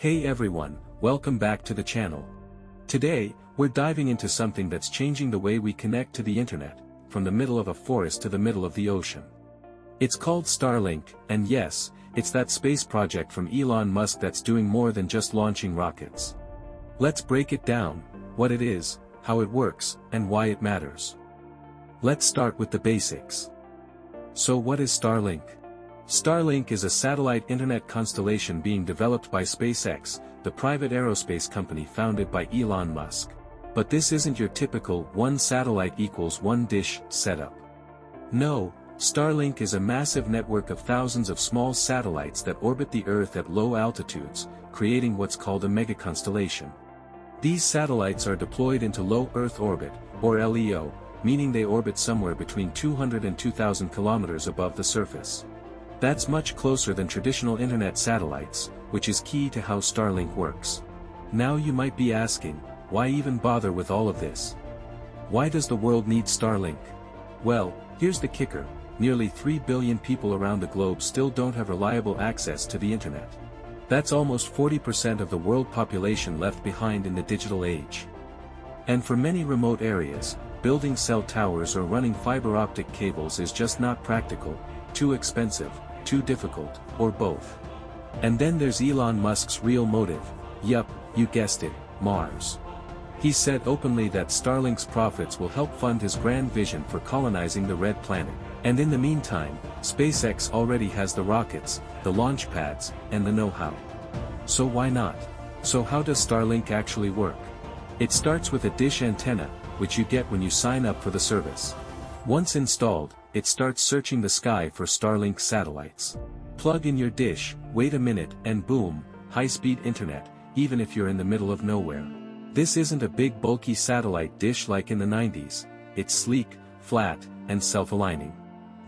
Hey everyone, welcome back to the channel. Today, we're diving into something that's changing the way we connect to the internet, from the middle of a forest to the middle of the ocean. It's called Starlink, and yes, it's that space project from Elon Musk that's doing more than just launching rockets. Let's break it down, what it is, how it works, and why it matters. Let's start with the basics. So what is Starlink? Starlink is a satellite internet constellation being developed by SpaceX, the private aerospace company founded by Elon Musk. But this isn't your typical one satellite equals one dish setup. No, Starlink is a massive network of thousands of small satellites that orbit the Earth at low altitudes, creating what's called a megaconstellation. These satellites are deployed into low Earth orbit, or LEO, meaning they orbit somewhere between 200 and 2,000 kilometers above the surface. That's much closer than traditional internet satellites, which is key to how Starlink works. Now you might be asking, why even bother with all of this? Why does the world need Starlink? Well, here's the kicker, nearly 3 billion people around the globe still don't have reliable access to the internet. That's almost 40% of the world population left behind in the digital age. And for many remote areas, building cell towers or running fiber optic cables is just not practical, too expensive, too difficult, or both. And then there's Elon Musk's real motive. Yup, you guessed it, Mars. He said openly that Starlink's profits will help fund his grand vision for colonizing the red planet. And in the meantime, SpaceX already has the rockets, the launch pads, and the know-how. So why not? So how does Starlink actually work? It starts with a dish antenna, which you get when you sign up for the service. Once installed, it starts searching the sky for Starlink satellites. Plug in your dish, wait a minute, and boom, high-speed internet, even if you're in the middle of nowhere. This isn't a big bulky satellite dish like in the 90s, it's sleek, flat, and self-aligning.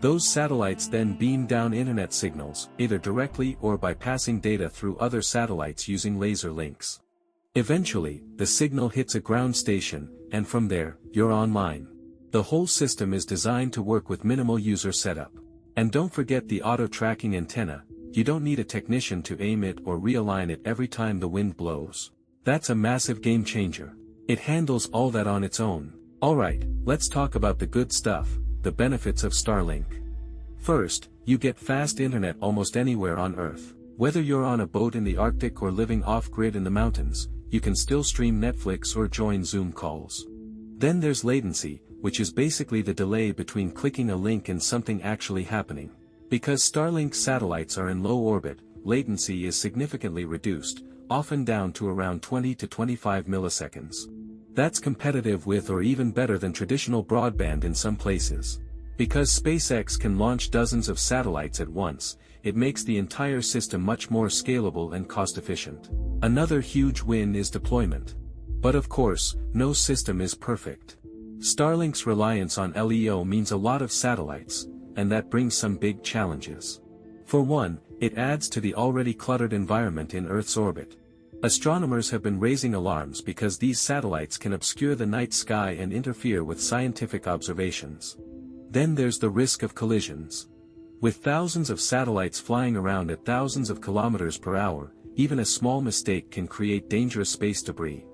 Those satellites then beam down internet signals, either directly or by passing data through other satellites using laser links. Eventually, the signal hits a ground station, and from there, you're online. The whole system is designed to work with minimal user setup. And don't forget the auto-tracking antenna, you don't need a technician to aim it or realign it every time the wind blows. That's a massive game changer. It handles all that on its own. Alright, let's talk about the good stuff, the benefits of Starlink. First, you get fast internet almost anywhere on Earth. Whether you're on a boat in the Arctic or living off-grid in the mountains, you can still stream Netflix or join Zoom calls. Then there's latency, which is basically the delay between clicking a link and something actually happening. Because Starlink satellites are in low orbit, latency is significantly reduced, often down to around 20 to 25 milliseconds. That's competitive with or even better than traditional broadband in some places. Because SpaceX can launch dozens of satellites at once, it makes the entire system much more scalable and cost-efficient. Another huge win is deployment. But of course, no system is perfect. Starlink's reliance on LEO means a lot of satellites, and that brings some big challenges. For one, it adds to the already cluttered environment in Earth's orbit. Astronomers have been raising alarms because these satellites can obscure the night sky and interfere with scientific observations. Then there's the risk of collisions. With thousands of satellites flying around at thousands of kilometers per hour, even a small mistake can create dangerous space debris.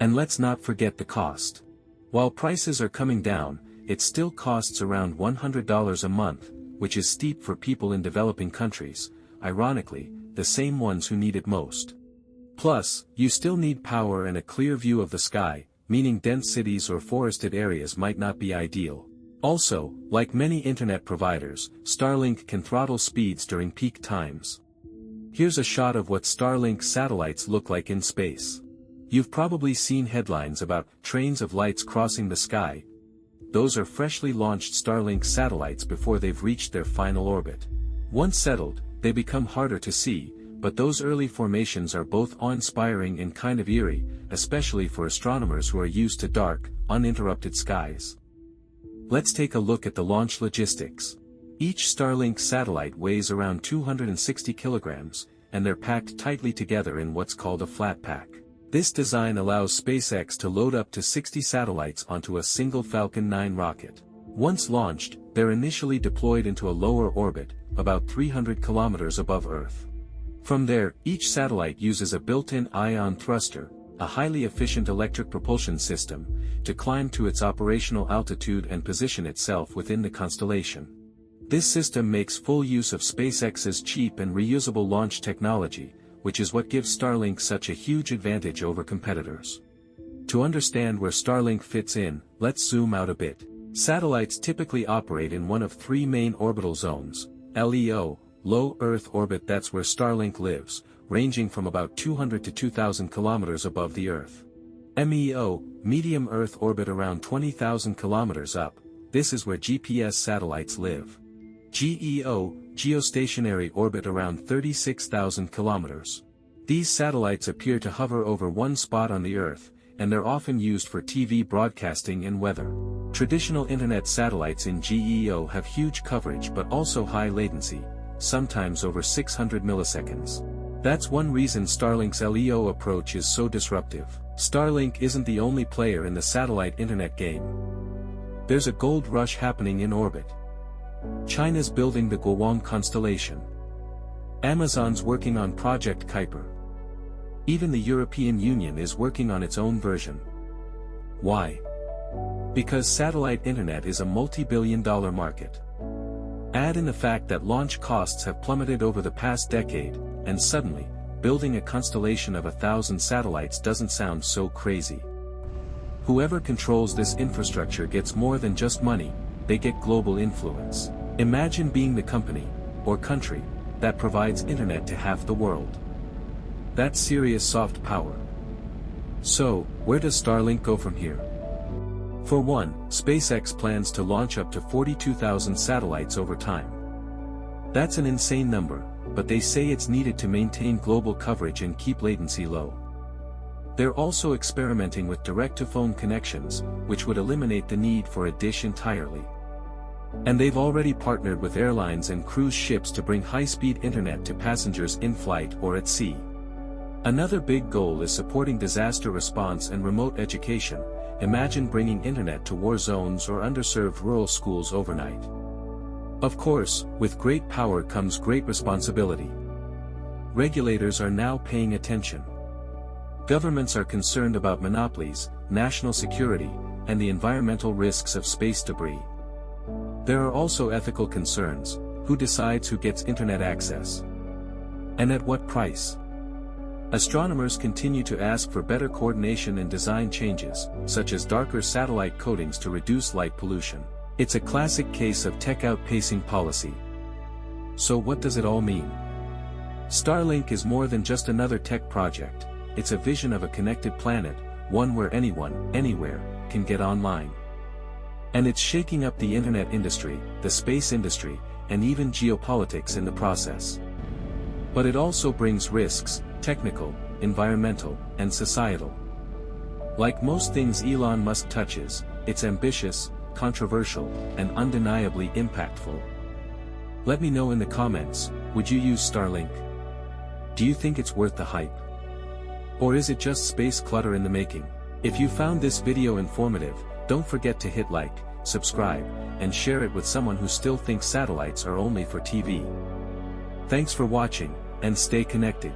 And let's not forget the cost. While prices are coming down, it still costs around $100 a month, which is steep for people in developing countries, ironically, the same ones who need it most. Plus, you still need power and a clear view of the sky, meaning dense cities or forested areas might not be ideal. Also, like many internet providers, Starlink can throttle speeds during peak times. Here's a shot of what Starlink satellites look like in space. You've probably seen headlines about trains of lights crossing the sky. Those are freshly launched Starlink satellites before they've reached their final orbit. Once settled, they become harder to see, but those early formations are both awe-inspiring and kind of eerie, especially for astronomers who are used to dark, uninterrupted skies. Let's take a look at the launch logistics. Each Starlink satellite weighs around 260 kilograms, and they're packed tightly together in what's called a flat pack. This design allows SpaceX to load up to 60 satellites onto a single Falcon 9 rocket. Once launched, they're initially deployed into a lower orbit, about 300 kilometers above Earth. From there, each satellite uses a built-in ion thruster, a highly efficient electric propulsion system, to climb to its operational altitude and position itself within the constellation. This system makes full use of SpaceX's cheap and reusable launch technology, which is what gives Starlink such a huge advantage over competitors. To understand where Starlink fits in, let's zoom out a bit. Satellites typically operate in one of three main orbital zones: LEO, low Earth orbit, that's where Starlink lives, ranging from about 200 to 2,000 kilometers above the Earth. MEO, medium Earth orbit, around 20,000 kilometers up, this is where GPS satellites live. GEO, geostationary orbit, around 36,000 kilometers. These satellites appear to hover over one spot on the Earth, and they're often used for TV broadcasting and weather. Traditional internet satellites in GEO have huge coverage but also high latency, sometimes over 600 milliseconds. That's one reason Starlink's LEO approach is so disruptive. Starlink isn't the only player in the satellite internet game. There's a gold rush happening in orbit. China's building the Guoang constellation. Amazon's working on Project Kuiper. Even the European Union is working on its own version. Why? Because satellite internet is a multi-billion-dollar market. Add in the fact that launch costs have plummeted over the past decade, and suddenly, building a constellation of 1,000 satellites doesn't sound so crazy. Whoever controls this infrastructure gets more than just money, they get global influence. Imagine being the company, or country, that provides internet to half the world. That's serious soft power. So, where does Starlink go from here? For one, SpaceX plans to launch up to 42,000 satellites over time. That's an insane number, but they say it's needed to maintain global coverage and keep latency low. They're also experimenting with direct-to-phone connections, which would eliminate the need for a dish entirely. And they've already partnered with airlines and cruise ships to bring high-speed internet to passengers in flight or at sea. Another big goal is supporting disaster response and remote education. Imagine bringing internet to war zones or underserved rural schools overnight. Of course, with great power comes great responsibility. Regulators are now paying attention. Governments are concerned about monopolies, national security, and the environmental risks of space debris. There are also ethical concerns: who decides who gets internet access? And at what price? Astronomers continue to ask for better coordination and design changes, such as darker satellite coatings to reduce light pollution. It's a classic case of tech outpacing policy. So what does it all mean? Starlink is more than just another tech project. It's a vision of a connected planet, one where anyone, anywhere, can get online. And it's shaking up the internet industry, the space industry, and even geopolitics in the process. But it also brings risks: technical, environmental, and societal. Like most things Elon Musk touches, it's ambitious, controversial, and undeniably impactful. Let me know in the comments, would you use Starlink? Do you think it's worth the hype? Or is it just space clutter in the making? If you found this video informative, don't forget to hit like, subscribe, and share it with someone who still thinks satellites are only for TV. Thanks for watching, and stay connected.